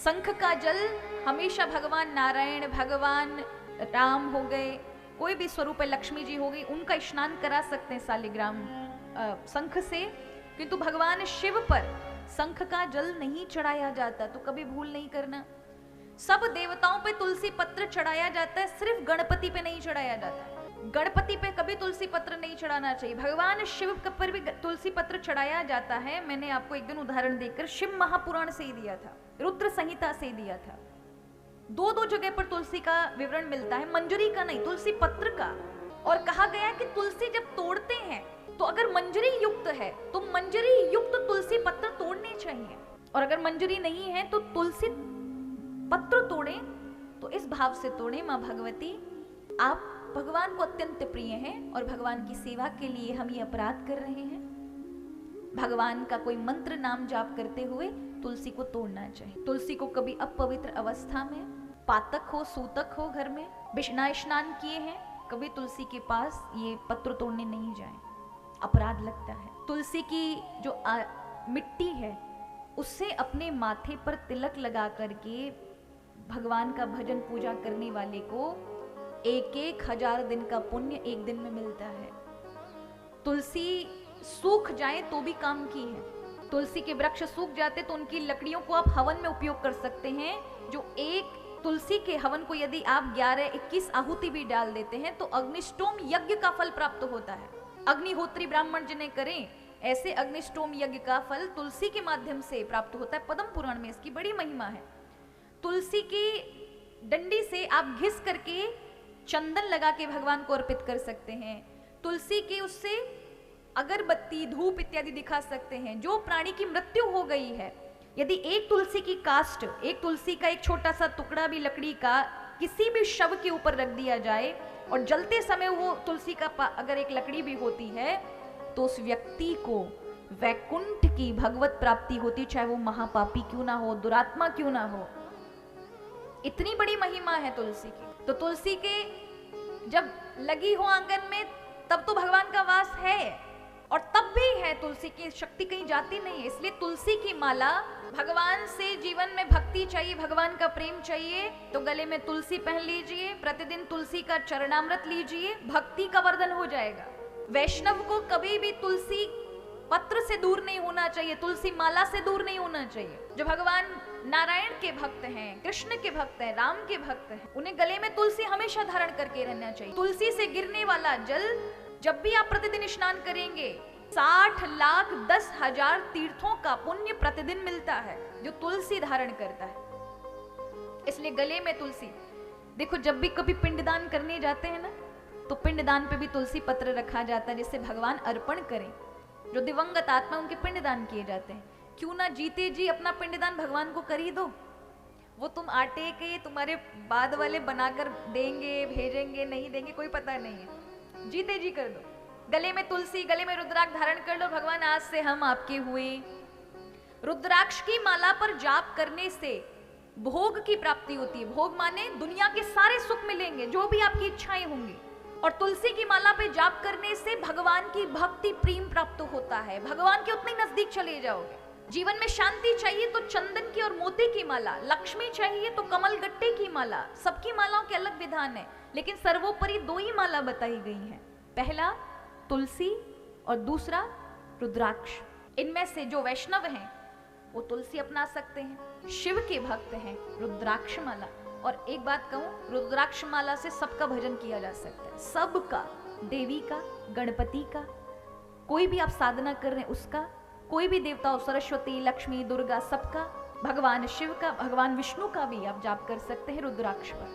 शंख का जल हमेशा भगवान नारायण, भगवान राम हो गए, कोई भी स्वरूप है, लक्ष्मी जी हो गई, उनका स्नान करा सकते हैं शालिग्राम शंख से, किंतु भगवान शिव पर शंख का जल नहीं चढ़ाया जाता। तो कभी भूल नहीं करना, सब देवताओं पे तुलसी पत्र चढ़ाया जाता है, सिर्फ गणपति पे नहीं चढ़ाया जाता। गणपति पे कभी तुलसी पत्र नहीं चढ़ाना चाहिए। भगवान शिव पर भी तुलसी पत्र चढ़ाया जाता है। मैंने आपको एक दिन उदाहरण देकर शिव महापुराण से ही दिया था, रुद्र संहिता से दिया था। दो जगह पर तुलसी का विवरण मिलता है, मंजरी का नहीं, तुलसी पत्र का। और कहा गया है कि तुलसी जब तोड़ते हैं तो अगर मंजरी युक्त है तो मंजरी युक्त तुलसी पत्र तोड़ने चाहिए, और अगर मंजरी नहीं है तो तुलसी पत्र तोड़ें तो इस भाव से तोड़ें, माँ भगवती आप भगवान को अत्यंत प्रिय हैं और भगवान की सेवा के लिए हम ये अपराध कर रहे हैं। भगवान का कोई मंत्र नाम जाप करते हुए तुलसी को तोड़ना चाहिए। तुलसी को कभी अपवित्र अवस्था में, पातक हो सूतक हो, घर में बिना स्नान किए हैं, कभी तुलसी के पास ये पत्र तोड़ने नहीं जाएं, अपराध लगता है। तुलसी की जो मिट्टी है उससे अपने माथे पर तिलक लगा करके भगवान का भजन पूजा करने वाले को 1,000 दिन का पुण्य एक दिन में मिलता है। तुलसी सूख जाए तो भी काम की है। तुलसी के वृक्ष सूख जाते तो उनकी लकड़ियों को आप हवन में उपयोग कर सकते हैं। जो एक तुलसी के हवन को यदि आप 11-21 आहुति भी डाल देते हैं तो अग्निष्टोम यज्ञ का फल प्राप्त होता है। अग्निहोत्री ब्राह्मण जिन्हें करें, ऐसे अग्निष्टोम यज्ञ का फल तुलसी के माध्यम से प्राप्त होता है। पद्म पुराण में इसकी बड़ी महिमा है। तुलसी की डंडी से आप घिस करके चंदन लगा के भगवान को अर्पित कर सकते हैं। तुलसी की उससे अगरबत्ती, धूप इत्यादि दिखा सकते हैं। जो प्राणी की मृत्यु हो गई है, यदि एक तुलसी की काष्ठ, एक तुलसी का एक छोटा सा टुकड़ा भी लकड़ी का किसी भी शव के ऊपर रख दिया जाए और जलते समय वो तुलसी का अगर एक लकड़ी भी होती है तो उस व्यक्ति को वैकुंठ की भगवत प्राप्ति होती, चाहे वो महापापी क्यों ना हो, दुरात्मा क्यों ना हो। इतनी बड़ी महिमा है तुलसी की। तो तुलसी के जब लगी हो आंगन में तब तो भगवान का वास है, और तब भी है, तुलसी की शक्ति कहीं जाती नहीं है। इसलिए तुलसी की माला, भगवान से जीवन में भक्ति चाहिए, भगवान का प्रेम चाहिए तो गले में तुलसी पहन लीजिए, प्रतिदिन तुलसी का चरणामृत लीजिए, भक्ति का वर्धन हो जाएगा। वैष्णव को कभी भी तुलसी पत्र से दूर नहीं होना चाहिए, तुलसी माला से दूर नहीं होना चाहिए। जो भगवान नारायण के भक्त हैं, कृष्ण के भक्त हैं, राम के भक्त हैं, उन्हें गले में तुलसी हमेशा धारण करके रहना चाहिए। तुलसी से गिरने वाला जल जब भी आप प्रतिदिन स्नान करेंगे 60,10,000 तीर्थों का पुण्य प्रतिदिन मिलता है जो तुलसी धारण करता है। इसलिए गले में तुलसी। देखो, जब भी कभी पिंडदान करने जाते हैं ना तो पिंडदान पे भी तुलसी पत्र रखा जाता है, जिससे भगवान अर्पण करें। जो दिवंगत आत्मा उनके पिंडदान किए जाते हैं। क्यों ना जीते जी अपना पिंडदान भगवान को कर ही दो। वो तुम आटे के तुम्हारे बाद वाले बनाकर देंगे, भेजेंगे, नहीं देंगे, कोई पता नहीं है। जीते जी कर दो। गले में तुलसी, गले में रुद्राक्ष धारण कर लो, भगवान आज से हम आपके हुए। रुद्राक्ष की माला पर जाप करने से भोग की प्राप्ति होती है। भोग माने दुनिया के सारे सुख मिलेंगे, जो भी आपकी इच्छाएं होंगी। और तुलसी की माला पे जाप करने से भगवान की भक्ति प्रेम प्राप्त होता है, भगवान के उतने नजदीक चले जाओगे। जीवन में शांति चाहिए तो चंदन की और मोती की माला, लक्ष्मी चाहिए तो कमल गट्टे की माला। सबकी मालाओं के अलग विधान है, लेकिन सर्वोपरि 2 ही माला बताई गई हैं। पहला तुलसी और दूसरा रुद्राक्ष। इनमें से जो वैष्णव हैं वो तुलसी अपना सकते हैं, शिव के भक्त हैं रुद्राक्ष माला। और एक बात कहूं, रुद्राक्ष माला से सबका भजन किया जा सकता है, सबका, देवी का, गणपति का, कोई भी आप साधना कर रहे हैं उसका, कोई भी देवता हो, सरस्वती, लक्ष्मी, दुर्गा, सबका, भगवान शिव का, भगवान विष्णु का भी आप जाप कर सकते हैं रुद्राक्ष पर।